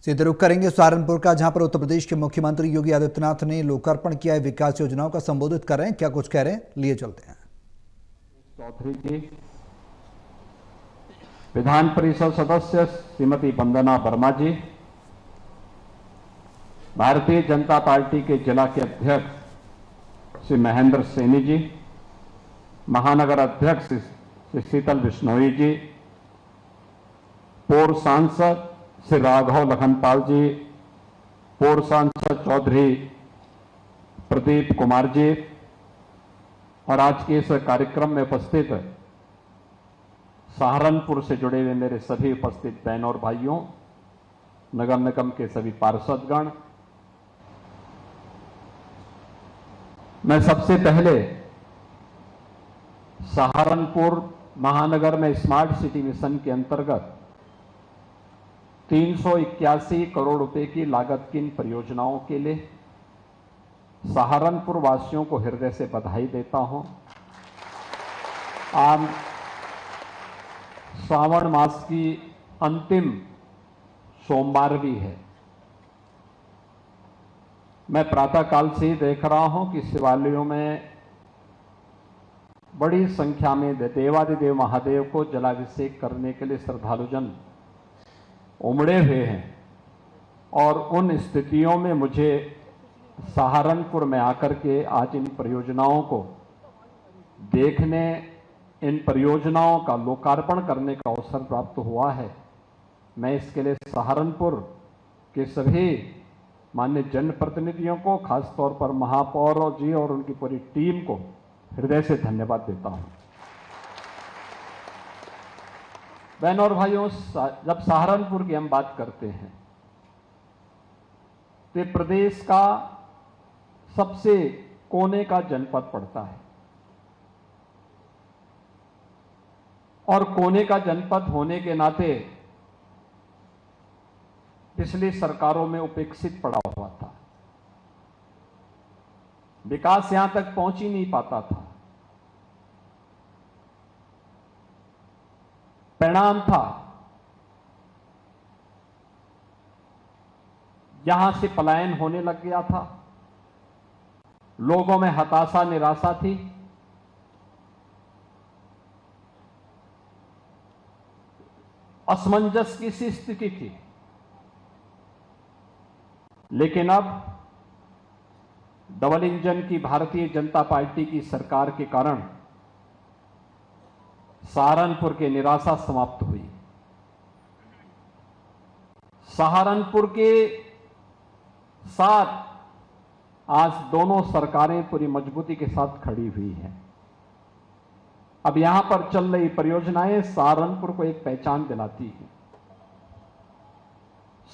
सीधे रुख करेंगे सहारनपुर का, जहां पर उत्तर प्रदेश के मुख्यमंत्री योगी आदित्यनाथ ने लोकार्पण किया है विकास योजनाओं का। संबोधित कर रहे हैं, क्या कुछ कह रहे हैं, लिए चलते हैं। चौधरी जी, विधान परिषद सदस्य श्रीमती वंदना वर्मा जी, भारतीय जनता पार्टी के जिला के अध्यक्ष श्री महेंद्र सैनी जी, महानगर अध्यक्ष श्री शीतल बिश्नोई जी, पूर्व सांसद श्री राघव लखनपाल जी, पूर्व सांसद चौधरी प्रदीप कुमार जी और आज के इस कार्यक्रम में उपस्थित सहारनपुर से जुड़े हुए मेरे सभी उपस्थित बहनों और भाइयों, नगर निगम के सभी पार्षदगण, मैं सबसे पहले सहारनपुर महानगर में स्मार्ट सिटी मिशन के अंतर्गत 381 करोड़ रुपए की लागत की इन परियोजनाओं के लिए सहारनपुर वासियों को हृदय से बधाई देता हूं। आज श्रावण मास की अंतिम सोमवार भी है। मैं प्रातःकाल से ही देख रहा हूं कि शिवालयों में बड़ी संख्या में देवादिदेव महादेव को जलाभिषेक करने के लिए श्रद्धालुजन उमड़े हुए हैं और उन स्थितियों में मुझे सहारनपुर में आकर के आज इन परियोजनाओं को देखने, इन परियोजनाओं का लोकार्पण करने का अवसर प्राप्त हुआ है। मैं इसके लिए सहारनपुर के सभी माननीय जनप्रतिनिधियों को, खासतौर पर महापौर जी और उनकी पूरी टीम को हृदय से धन्यवाद देता हूं। बहनों और भाइयों, जब सहारनपुर की हम बात करते हैं तो प्रदेश का सबसे कोने का जनपद पड़ता है और कोने का जनपद होने के नाते पिछली सरकारों में उपेक्षित पड़ा हुआ था। विकास यहां तक पहुंच ही नहीं पाता था। परिणाम था यहां से पलायन होने लग गया था, लोगों में हताशा निराशा थी, असमंजस की सी स्थिति थी। लेकिन अब डबल इंजन की भारतीय जनता पार्टी की सरकार के कारण सहारनपुर की निराशा समाप्त हुई। सहारनपुर के साथ आज दोनों सरकारें पूरी मजबूती के साथ खड़ी हुई हैं। अब यहां पर चल रही परियोजनाएं सहारनपुर को एक पहचान दिलाती हैं।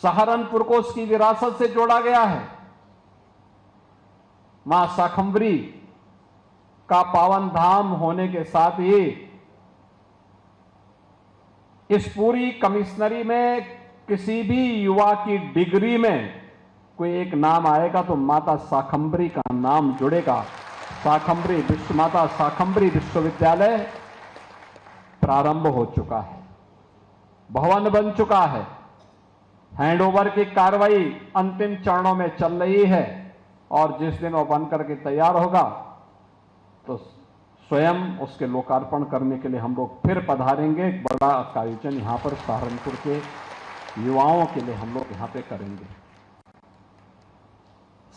सहारनपुर को उसकी विरासत से जोड़ा गया है। मां शाकंभरी का पावन धाम होने के साथ ही इस पूरी कमिश्नरी में किसी भी युवा की डिग्री में कोई एक नाम आएगा तो माता शाकंभरी का नाम जुड़ेगा। माता शाकंभरी विश्वविद्यालय प्रारंभ हो चुका है, भवन बन चुका है, हैंडओवर की कार्रवाई अंतिम चरणों में चल रही है और जिस दिन वो बन करके तैयार होगा तो स्वयं उसके लोकार्पण करने के लिए हम लोग फिर पधारेंगे। एक बड़ा आयोजन यहां पर सहारनपुर के युवाओं के लिए हम लोग यहां पे करेंगे।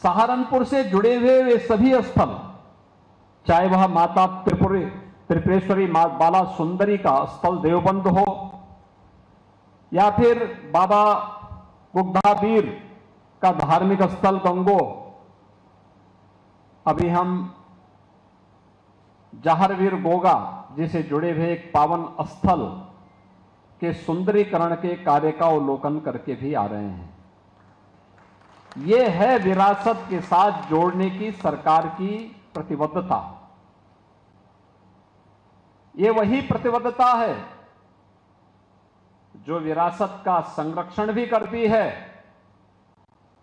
सहारनपुर से जुड़े हुए वे सभी स्थल, चाहे वह माता त्रिपुरेश्वरी बाला सुंदरी का स्थल देवबंद हो या फिर बाबा गुग्धावीर का धार्मिक स्थल गंगो, अभी हम जहरवीर गोगा जिसे जुड़े हुए एक पावन स्थल के सुंदरीकरण के कार्य का अवलोकन करके भी आ रहे हैं। यह है विरासत के साथ जोड़ने की सरकार की प्रतिबद्धता। यह वही प्रतिबद्धता है जो विरासत का संरक्षण भी करती है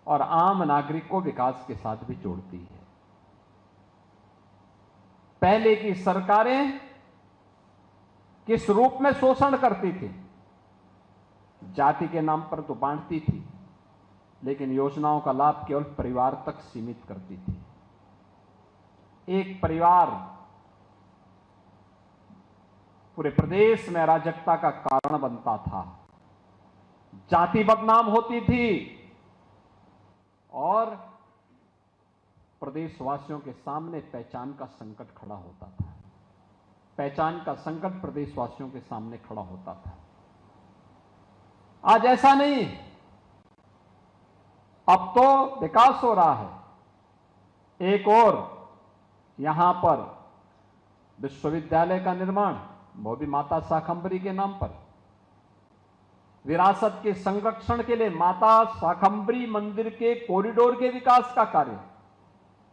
और आम नागरिक को विकास के साथ भी जोड़ती है। पहले की सरकारें किस रूप में शोषण करती थी? जाति के नाम पर तो बांटती थी, लेकिन योजनाओं का लाभ केवल परिवार तक सीमित करती थी। एक परिवार पूरे प्रदेश में अराजकता का कारण बनता था, जाति बदनाम होती थी और प्रदेशवासियों के सामने पहचान का संकट खड़ा होता था। पहचान का संकट प्रदेशवासियों के सामने खड़ा होता था। आज ऐसा नहीं, अब तो विकास हो रहा है। एक और यहां पर विश्वविद्यालय का निर्माण, वो भी माता शाकंभरी के नाम पर। विरासत के संरक्षण के लिए माता शाकंभरी मंदिर के कॉरिडोर के विकास का कार्य,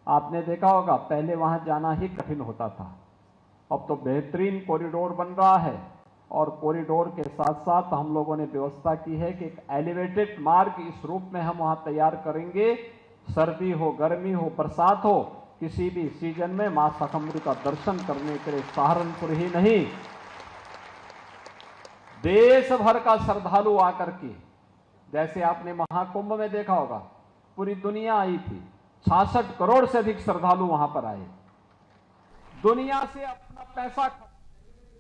आपने देखा होगा पहले वहां जाना ही कठिन होता था, अब तो बेहतरीन कॉरिडोर बन रहा है। और कॉरिडोर के साथ साथ हम लोगों ने व्यवस्था की है कि एक एलिवेटेड मार्ग इस रूप में हम वहां तैयार करेंगे, सर्दी हो, गर्मी हो, बरसात हो, किसी भी सीजन में मां शाकंभरी का दर्शन करने के लिए सहारनपुर ही नहीं, देश भर का श्रद्धालु आकर के, जैसे आपने महाकुंभ में देखा होगा पूरी दुनिया आई थी, 66 करोड़ से अधिक श्रद्धालु वहां पर आए, दुनिया से अपना पैसा